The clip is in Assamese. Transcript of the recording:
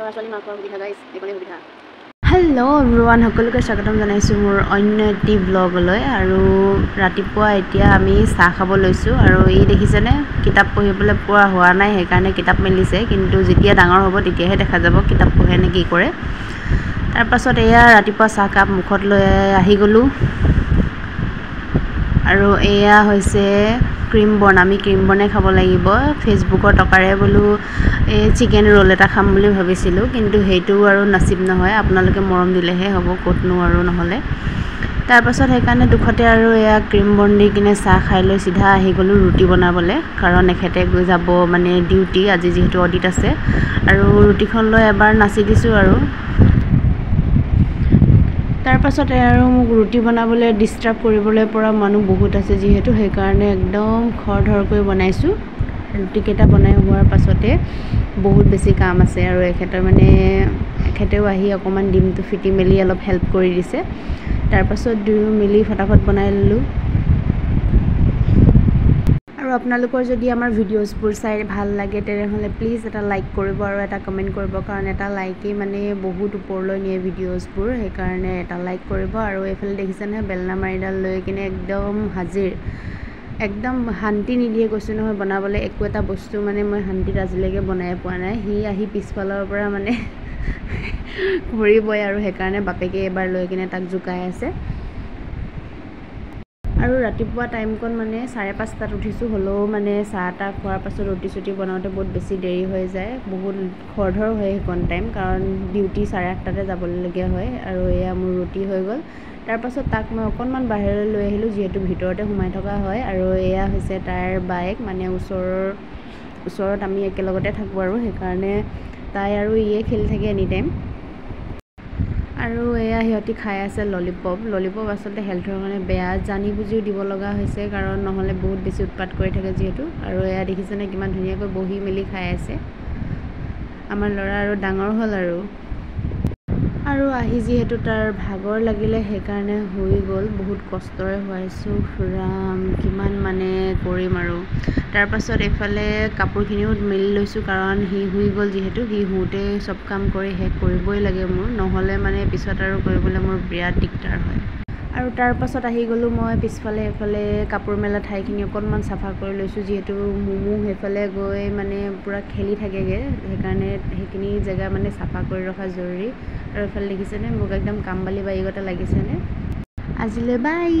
ল'ৰা ছোৱালী মাকৰ সুবিধা গাইছ এইকণে সুবিধা। হেল্ল' এভৰিৱান, সকলোকে স্বাগতম জনাইছোঁ মোৰ অন্য এটি ব্লগলৈ। আৰু ৰাতিপুৱা এতিয়া আমি চাহ খাব লৈছোঁ। আৰু ই দেখিছেনে কিতাপ পঢ়িবলৈ পোৱা হোৱা নাই, সেইকাৰণে কিতাপ মেলিছে, কিন্তু যেতিয়া ডাঙৰ হ'ব তেতিয়াহে দেখা যাব কিতাপ পঢ়ে নে কি কৰে। তাৰপাছত এয়া ৰাতিপুৱা চাহকাপ মুখত লৈ আহি গ'লোঁ। আৰু এয়া হৈছে ক্ৰীম বন। আমি ক্ৰীম বনে খাব লাগিব। ফেচবুকৰ টকাৰে বোলো এই চিকেন ৰোল এটা খাম বুলি ভাবিছিলোঁ, কিন্তু সেইটো আৰু নাচিব নহয়। আপোনালোকে মৰম দিলেহে হ'ব, ক'তনো আৰু নহ'লে। তাৰপাছত সেইকাৰণে দুখতে আৰু এয়া ক্ৰীম বন দি কিনে চাহ খাই লৈ চিধা আহি গ'লোঁ ৰুটি বনাবলৈ, কাৰণ এখেতে গৈ যাব মানে ডিউটি, আজি যিহেতু অডিট আছে। আৰু ৰুটিখন লৈ এবাৰ নাচি দিছোঁ আৰু। তাৰপাছতে আৰু মোক ৰুটি বনাবলৈ ডিষ্টাৰ্ব কৰিবলৈ পৰা মানুহ বহুত আছে যিহেতু, সেইকাৰণে একদম খৰধৰকৈ বনাইছোঁ। ৰুটিকেইটা বনাই হোৱাৰ পাছতে বহুত বেছি কাম আছে, আৰু এখেতেও আহি অকণমান ডিমটো ফিটি মেলি অলপ হেল্প কৰি দিছে। তাৰপাছত দুয়ো মিলি ফটাফট বনাই ল'লোঁ। আৰু আপোনালোকৰ যদি আমাৰ ভিডিঅ'জবোৰ চাই ভাল লাগে তেনেহ'লে প্লিজ এটা লাইক কৰিব আৰু এটা কমেণ্ট কৰিব, কাৰণ এটা লাইকেই মানে বহুত ওপৰলৈ নিয়ে ভিডিঅ'জবোৰ। সেইকাৰণে এটা লাইক কৰিব। আৰু এইফালে দেখিছেনে বেলনা মাৰিডাল লৈ কিনে একদম হাজিৰ, একদম শান্তি নিদিয়ে কৈছোঁ নহয় বনাবলৈ। একো এটা বস্তু মানে মই শান্তিত আজিলৈকে বনাই পোৱা নাই। সি আহি পিছফালৰ পৰা মানে কৰিবই, আৰু সেইকাৰণে বাপেকে এবাৰ লৈ কিনে তাক জোকাই আছে। আৰু ৰাতিপুৱা টাইমকণ মানে 5:30 উঠিছোঁ, হ'লেও মানে চাহ তাহ খোৱাৰ পাছত ৰুটি চুটি বনাওঁতে বহুত বেছি দেৰি হৈ যায়। বহুত খৰধৰ হয় সেইকণ টাইম, কাৰণ ডিউটি 8:30 যাবলগীয়া হয়। আৰু এয়া মোৰ ৰুটি হৈ গ'ল। তাৰপাছত তাক মই অকণমান বাহিৰলৈ লৈ আহিলোঁ, যিহেতু ভিতৰতে সোমাই থকা হয়। আৰু এয়া হৈছে তাৰ বায়েক, মানে ওচৰত আমি একেলগতে থাকোঁ, আৰু সেইকাৰণে তাই আৰু ইয়ে খেলি থাকে এনি টাইম। আৰু এয়া সিহঁতি খাই আছে ললিপপ। আচলতে হেল্থৰ কাৰণে বেয়া, জানি বুজিও দিব লগা হৈছে, কাৰণ নহ'লে বহুত বেছি উৎপাত কৰি থাকে যিহেতু। আৰু এয়া দেখিছেনে কিমান ধুনীয়াকৈ বহি মেলি খাই আছে। আমাৰ ল'ৰা আৰু ডাঙৰ হ'ল আৰু আহি যিহেতু তাৰ ভাগৰ লাগিলে, সেইকাৰণে শুই গ'ল। বহুত কষ্টৰে শুৱাইছোঁ, ৰাম কিমান মানে কৰিম আৰু। তাৰপাছত এইফালে কাপোৰখিনিও মেলি লৈছোঁ, কাৰণ সি শুই গ'ল যিহেতু। সি শুওঁতে চব কাম কৰি শেষ কৰিবই লাগে মোৰ, নহ'লে মানে পিছত আৰু কৰিবলৈ মোৰ বিৰাট দিগদাৰ হয়। আৰু তাৰপাছত আহি গ'লোঁ মই পিছফালে। এইফালে কাপোৰ মেলা ঠাইখিনি অকণমান চাফা কৰি লৈছোঁ, যিহেতু মুমু সেইফালে গৈ মানে পূৰা খেলি থাকেগৈ, সেইকাৰণে সেইখিনি জেগা মানে চাফা কৰি ৰখা জৰুৰী। আৰু এইফালে দেখিছেনে মোক একদম কামবালি বাৰীগতে লাগিছেনে। আজিলৈ বাই।